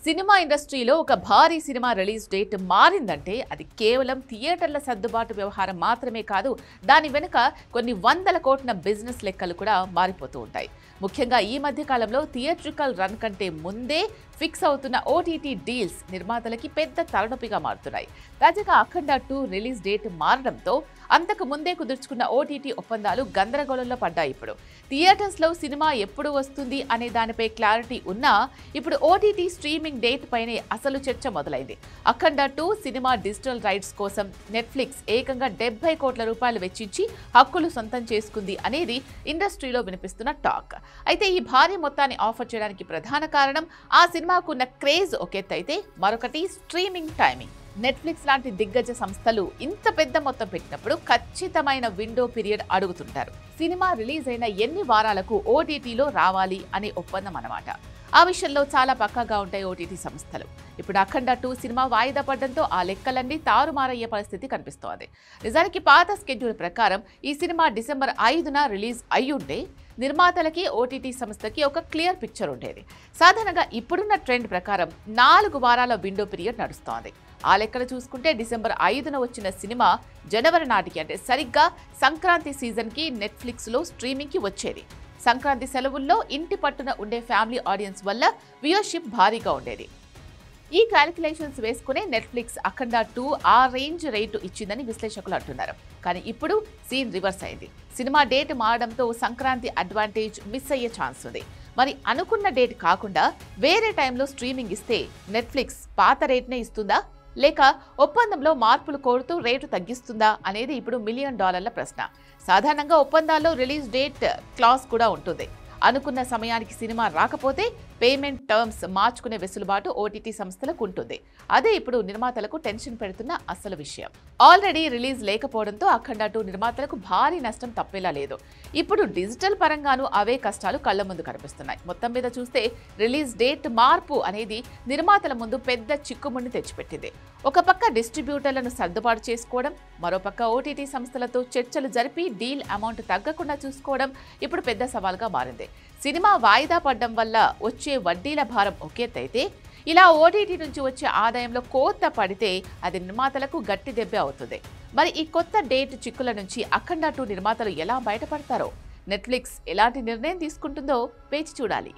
Cinema ఇండస్ట్రీలో ఒక భారీ సినిమా రిలీజ్ డేట్ మారిందంటే అది కేవలం థియేటర్ల సర్దుబాటు వ్యవహారం మాత్రమే కాదు, దాని వెనుక కొన్ని వందల కోట్ల బిజినెస్ లెక్కలు కూడా మారిపోతూ ఉంటాయి. ముఖ్యంగా ఈ మధ్య కాలంలో థియేట్రికల్ రన్ కంటే ముందే ఫిక్స్ అవుతున్న ఓటీటీ డీల్స్ నిర్మాతలకి పెద్ద తలనొప్పిగా మారుతున్నాయి. తాజాగా అఖండ 2 రిలీజ్ డేట్ మారడంతో అంతకు ముందే కుదుర్చుకున్న ఓటీటీ ఒప్పందాలు గందరగోళంలో పడ్డాయి. ఇప్పుడు థియేటర్స్లో సినిమా ఎప్పుడు వస్తుంది అనే దానిపై క్లారిటీ ఉన్నా ఇప్పుడు ఓటీటీ స్ట్రీమింగ్ డేట్ పైనే అసలు చర్చ మొదలైంది. అఖండ 2 సినిమా డిజిటల్ రైట్స్ కోసం నెట్ఫ్లిక్స్ ఏకంగా 70 కోట్ల రూపాయలు వెచ్చించి హక్కులు సొంతం చేసుకుంది అనేది ఇండస్ట్రీలో వినిపిస్తున్న టాక్. అయితే ఈ భారీ మొత్తాన్ని ఆఫర్ చేయడానికి ప్రధాన కారణం ఆ సినిమాకున్న క్రేజ్ ఒక ఎత్తు అయితే మరొకటి స్ట్రీమింగ్ టైమింగ్. నెట్ఫ్లిక్స్ లాంటి దిగ్గజ సంస్థలు ఇంత పెద్ద మొత్తం పెట్టినప్పుడు ఖచ్చితమైన విండో పీరియడ్ అడుగుతుంటారు. సినిమా రిలీజ్ అయిన ఎన్ని వారాలకు ఓటీటీలో రావాలి అనే ఒప్పందం అన్నమాట. ఆ విషయంలో చాలా పక్కాగా ఉంటాయి ఓటీటీ సంస్థలు. ఇప్పుడు అఖండ 2 సినిమా వాయిదా పడడంతో ఆ లెక్కలన్నీ తారుమారయ్యే పరిస్థితి కనిపిస్తోంది. నిజానికి పాత స్కెడ్యూల్ ప్రకారం ఈ సినిమా డిసెంబర్ 5న రిలీజ్ అయ్యుంటే నిర్మాతలకి ఓటీటీ సంస్థకి ఒక క్లియర్ పిక్చర్ ఉండేది. సాధారణంగా ఇప్పుడున్న ట్రెండ్ ప్రకారం 4 వారాల విండో పీరియడ్ నడుస్తోంది. ఆ లెక్కలు చూసుకుంటే డిసెంబర్ 5న వచ్చిన సినిమా జనవరి నాటికి, అంటే సరిగ్గా సంక్రాంతి సీజన్కి నెట్ఫ్లిక్స్లో స్ట్రీమింగ్కి వచ్చేది. సంక్రాంతి సెలవుల్లో ఇంటి పట్టున ఉండే ఫ్యామిలీ ఆడియన్స్ వల్ల వ్యూయర్షిప్ భారీగా ఉండేది. ఈ క్యాలిక్యులేషన్స్ వేసుకునే నెట్ఫ్లిక్స్ అఖండ 2 ఆ రేంజ్ రేటు ఇచ్చిందని విశ్లేషకులు అంటున్నారు. కానీ ఇప్పుడు సీన్ రివర్స్ అయింది. సినిమా డేట్ మారడంతో సంక్రాంతి అడ్వాంటేజ్ మిస్ అయ్యే ఛాన్స్ ఉంది. మరి అనుకున్న డేట్ కాకుండా వేరే టైంలో స్ట్రీమింగ్ ఇస్తే నెట్ఫ్లిక్స్ పాత రేట్నే ఇస్తుందా, లేక ఒప్పందంలో మార్పులు కోరుతూ రేటు తగ్గిస్తుందా అనేది ఇప్పుడు $1 మిలియన్ ప్రశ్న. సాధారణంగా ఒప్పందాల్లో రిలీజ్ డేట్ క్లాస్ కూడా ఉంటుంది. అనుకున్న సమయానికి సినిమా రాకపోతే పేమెంట్ టర్మ్స్ మార్చుకునే వెసులుబాటు ఓటీటీ సంస్థలకు ఉంటుంది. అదే ఇప్పుడు నిర్మాతలకు టెన్షన్ పెడుతున్న అసలు విషయం. ఆల్రెడీ రిలీజ్ లేకపోవడంతో అఖండ 2 నిర్మాతలకు భారీ నష్టం తప్పేలా లేదు. ఇప్పుడు డిజిటల్ పరంగానూ అవే కష్టాలు కళ్ల ముందు కనిపిస్తున్నాయి. మొత్తం మీద చూస్తే రిలీజ్ డేట్ మార్పు అనేది నిర్మాతల ముందు పెద్ద చిక్కుముడిని తెచ్చిపెట్టింది. ఒక పక్క డిస్ట్రిబ్యూటర్లను సర్దుబాటు చేసుకోవడం, మరోపక్క ఓటీటీ సంస్థలతో చర్చలు జరిపి డీల్ అమౌంట్ తగ్గకుండా చూసుకోవడం ఇప్పుడు పెద్ద సవాల్గా మారింది. సినిమా వాయిదా పడడం వల్ల వచ్చే వడ్డీల భారం ఒకెత్తైతే, ఇలా ఓటీటీ నుంచి వచ్చే ఆదాయంలో కోత పడితే అది నిర్మాతలకు గట్టి దెబ్బే అవుతుంది. మరి ఈ కొత్త డేట్ చిక్కుల నుంచి అఖండ 2 నిర్మాతలు ఎలా బయటపడతారో, నెట్ఫ్లిక్స్ ఎలాంటి నిర్ణయం తీసుకుంటుందో వేచి చూడాలి.